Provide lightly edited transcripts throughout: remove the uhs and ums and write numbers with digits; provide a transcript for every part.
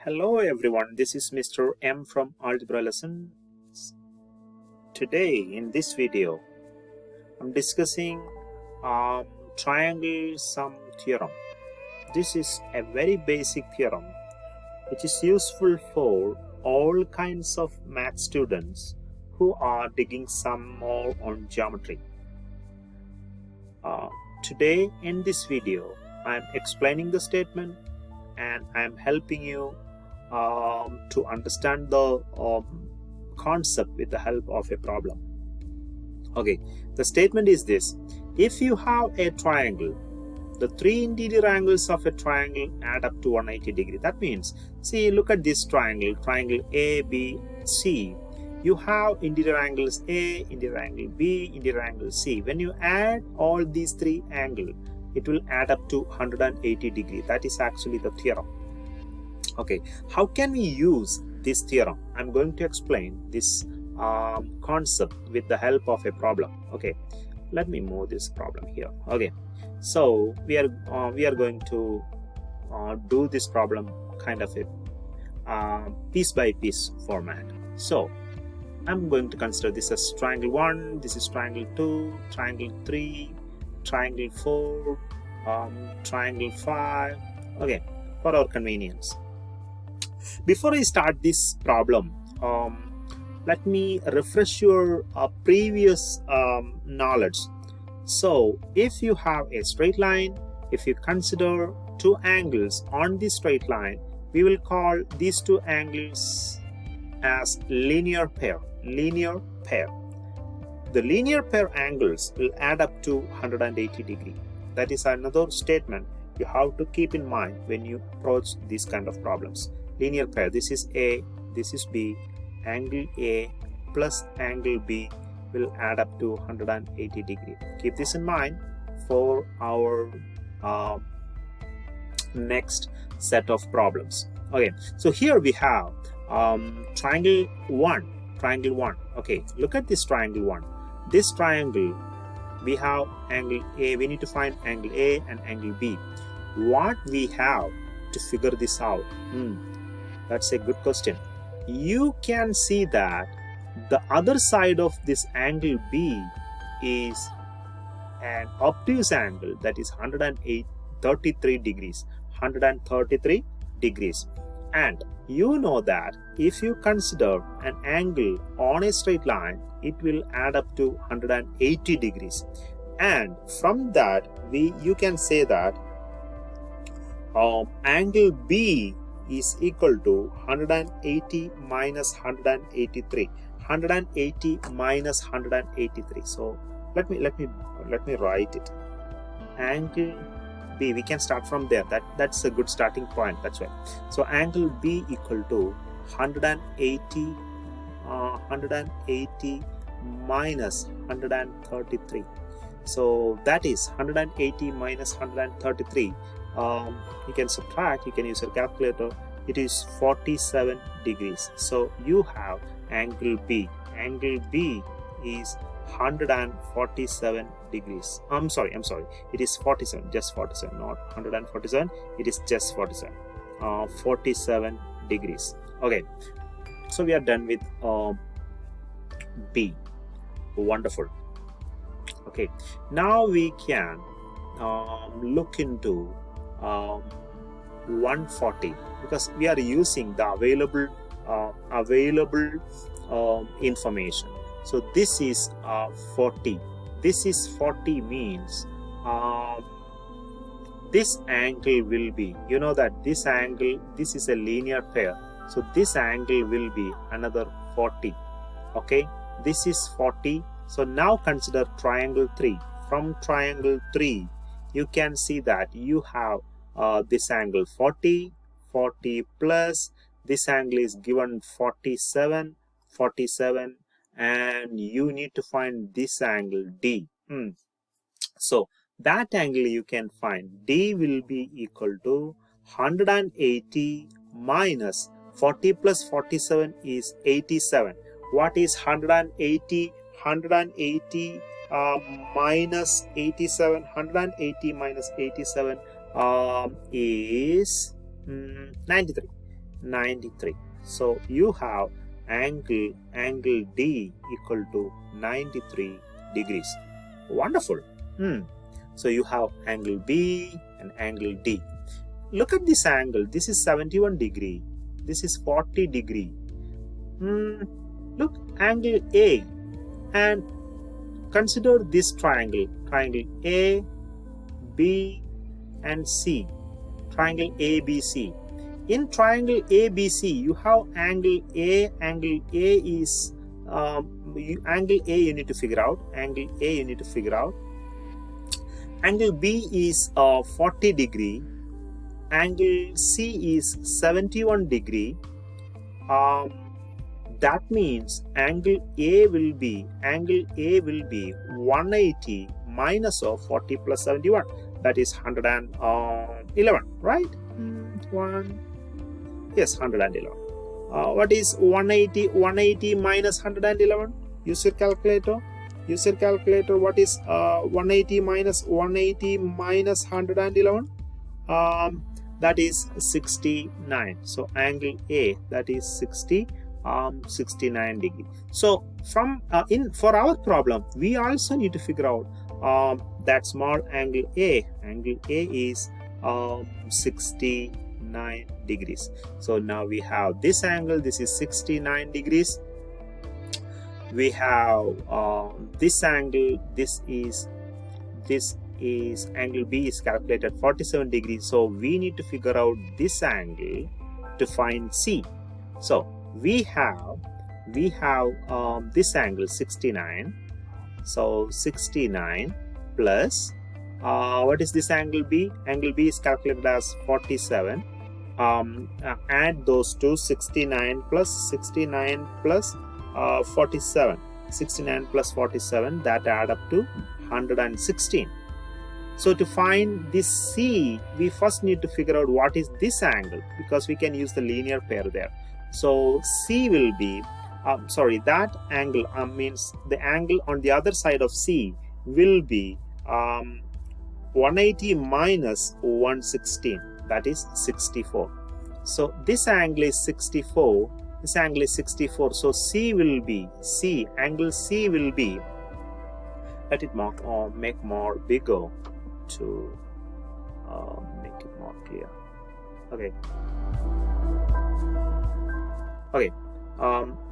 Hello everyone, this is Mr. M from Algebra Lessons. Today in this video, I'm discussing Triangle Sum Theorem. This is a very basic theorem which is useful for all kinds of math students who are digging some more on geometry. Today in this video, I'm explaining the statement and I'm helping you to understand the concept with the help of a problem. Okay, the statement is this: if you have a triangle, the three interior angles of a triangle add up to 180 degrees. That means, see, look at this triangle A, B, C. You have interior angles A, interior angle B, interior angle C. When you add all these three angles, it will add up to 180 degrees. That is actually the theorem. Okay, how can we use this theorem? I'm going to explain this concept with the help of a problem. Okay, let me move this problem here. Okay, so we are going to do this problem kind of a piece by piece format. So I'm going to consider this as triangle 1, this is triangle 2, triangle 3, triangle 4, triangle 5. Okay, for our convenience. Before I start this problem, let me refresh your previous knowledge. So if you have a straight line, if you consider two angles on this straight line, we will call these two angles as linear pair. The linear pair angles will add up to 180 degrees. That is another statement you have to keep in mind when you approach these kind of problems. Linear pair, this is A, this is B, angle A plus angle B will add up to 180 degrees. Keep this in mind for our next set of problems. Okay, so here we have triangle 1. Okay, look at this triangle 1. This triangle, we have angle A. We need to find angle A and angle B. What we have to figure this out? That's a good question. You can see that the other side of this angle B is an obtuse angle, that is 133 degrees. And you know that if you consider an angle on a straight line, it will add up to 180 degrees. And from that, you can say that angle B is equal to 180 minus 183. 180 minus 183. So let me write it. Angle B, we can start from there. That's a good starting point. That's why. So angle B equal to 180 minus 133. So that is 180 minus 133. You can subtract, you can use your calculator. It is 47 degrees. So you have angle B. Angle B is 147 degrees. I'm sorry. It is 47, just 47, not 147. It is just 47. 47 degrees. Okay. So we are done with B. Wonderful. Okay. Now we can look into 140 because we are using the available information. So this is 40. This is 40 means this angle will be, you know that this angle, this is a linear pair. So this angle will be another 40. Okay, this is 40. So now consider triangle 3. From triangle 3, you can see that you have this angle 40 plus this angle is given 47, and you need to find this angle D. So that angle you can find, D will be equal to 180 minus 40 plus 47 is 87. What is 180? 180 minus 87. 180 minus 87 is 93. 93. So you have angle D equal to 93 degrees. Wonderful. So you have angle B and angle D. Look at this angle. This is 71 degree. This is 40 degree. Look, angle A, and consider this triangle A, B and C, triangle ABC. In triangle ABC, you have angle A. Angle A is angle A you need to figure out. Angle A you need to figure out. Angle B is 40 degree. Angle C is 71 degree. That means angle A will be 180 minus of 40 plus 71. That is 111, right? 111. What is 180? 180 minus 111? Use your calculator. What is 180 minus 111? That is 69. So angle A, that is 69 degree. So from for our problem, we also need to figure out that small angle A. Angle A is 69 degrees. So now we have this angle. This is 69 degrees. We have this angle. This is angle B is calculated 47 degrees. So we need to figure out this angle to find C. So we have this angle 69. So 69 plus what is this angle B? Angle B is calculated as 47. Add those two, 69 plus 47. 69 plus 47, that add up to 116. So to find this C, we first need to figure out what is this angle, because we can use the linear pair there. So C will be, that angle means the angle on the other side of C will be 180 minus 116, that is 64. So this angle is 64. This angle is 64. So angle C will be, let it make more bigger to make it more clear. Okay.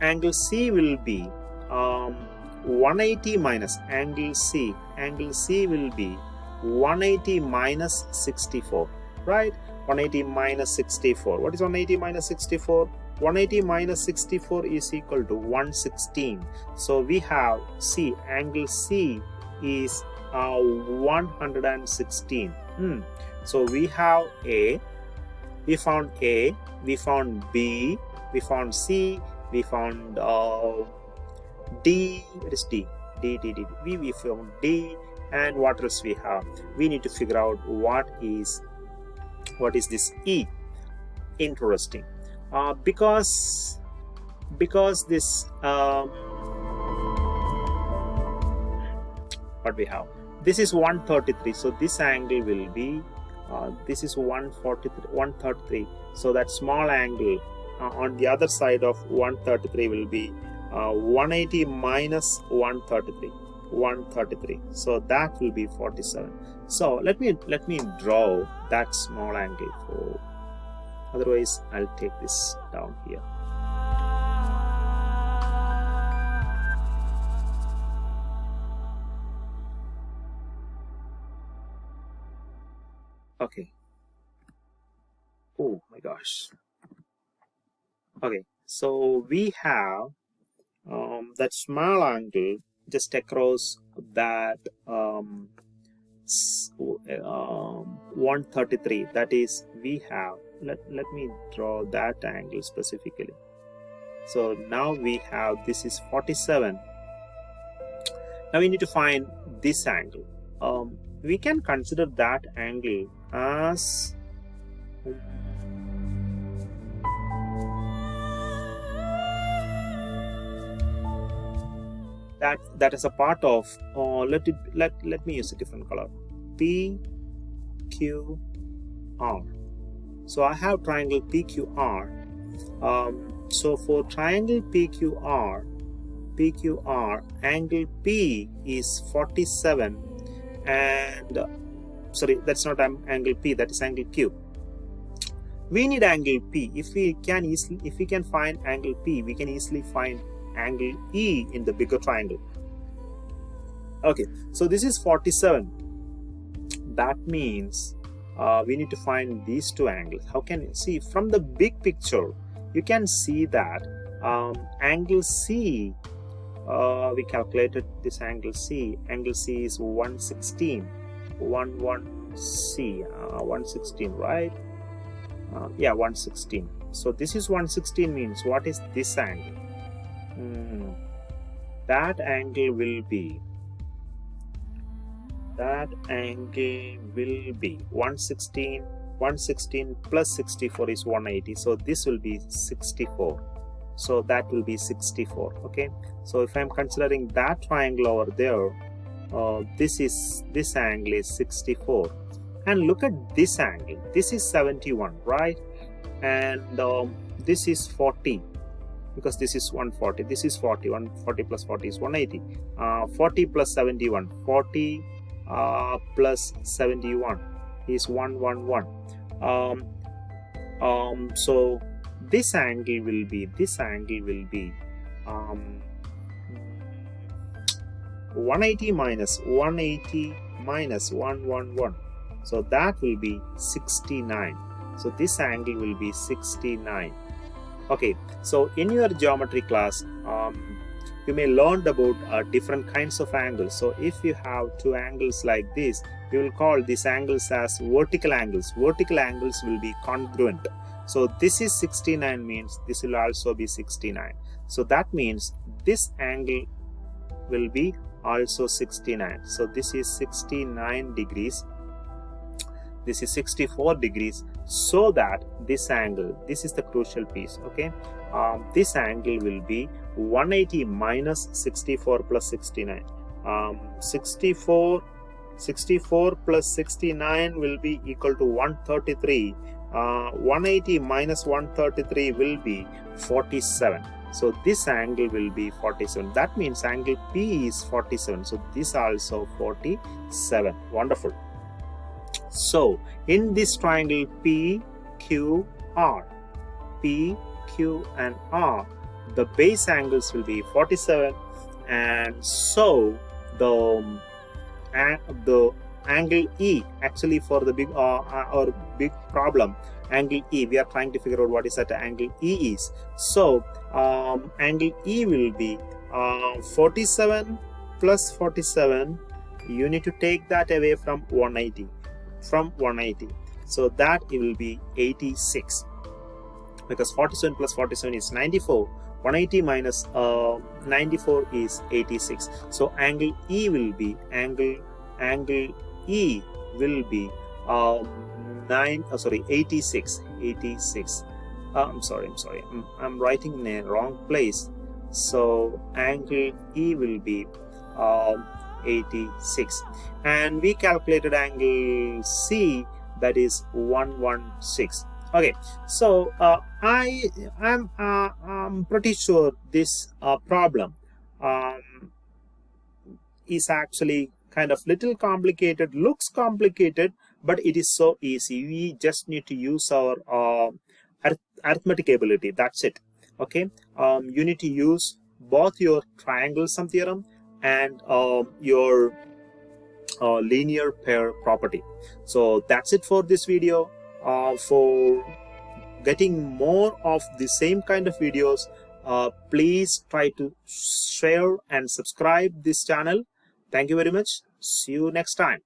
Angle C will be 180 minus angle C. Angle C will be 180 minus 64, right? 180 minus 64. What is 180 minus 64? 180 minus 64 is equal to 116. So we have C. Angle C is 116. So we have A. We found A. We found B. We found C. We found D. What is D? D. We found D. And what else we have? We need to figure out what is this E. Interesting. Because this what we have, this is 133. So this angle will be this is 133. So that small angle on the other side of 133 will be 180 minus 133. So that will be 47. So let me draw that small angle. For otherwise I'll take this down here. Okay. Oh my gosh. Okay, so we have that small angle just across that 133. That is, we have, let me draw that angle specifically. So now we have, this is 47. Now we need to find this angle. We can consider that angle as that is a part of let me use a different color, PQR. So I have triangle PQR. So for triangle PQR, angle P is 47, and sorry, that's not angle P, that is angle Q. We need angle P. If we can find angle P, we can easily find angle E in the bigger triangle. Okay, so this is 47. That means we need to find these two angles. How can you see from the big picture? You can see that angle C, we calculated this angle C. Angle C is 116. 116, right? Yeah, 116. So this is 116 means what is this angle? That angle will be 116. 116 plus 64 is 180. So this will be 64. So that will be 64. Okay. So if I'm considering that triangle over there, this angle is 64. And look at this angle. This is 71, right? And this is 40, because this is 140. This is 40. 140 plus 40 is 180. 40 plus 71. 40 plus 71 is 111. So this angle will be 180 minus 111. So that will be 69. So this angle will be 69. Okay, so in your geometry class, you may learn about different kinds of angles. So if you have two angles like this, we will call these angles as vertical angles. Vertical angles will be congruent. So this is 69 means this will also be 69. So that means this angle will be also 69. So this is 69 degrees. This is 64 degrees. So that this angle, this is the crucial piece. Okay, this angle will be 180 minus 64 plus 69. 64 plus 69 will be equal to 133. 180 minus 133 will be 47. So this angle will be 47. That means angle P is 47. So this also 47. Wonderful. So in this triangle PQR, P, Q and R, the base angles will be 47, and so the angle E, actually for the big problem, angle E, we are trying to figure out what is that angle E is. So angle E will be 47 plus 47. You need to take that away from 180. So that it will be 86, because 47 plus 47 is 94. 180 minus 94 is 86. So angle E will be 86. I'm writing in a wrong place. So angle E will be 86, and we calculated angle C, that is 116. Okay, so I'm pretty sure this problem is actually kind of little complicated, looks complicated, but it is so easy. We just need to use our arithmetic ability. That's it. Okay, you need to use both your triangle sum theorem and your linear pair property. So that's it for this video. For getting more of the same kind of videos, please try to share and subscribe this channel. Thank you very much. See you next time.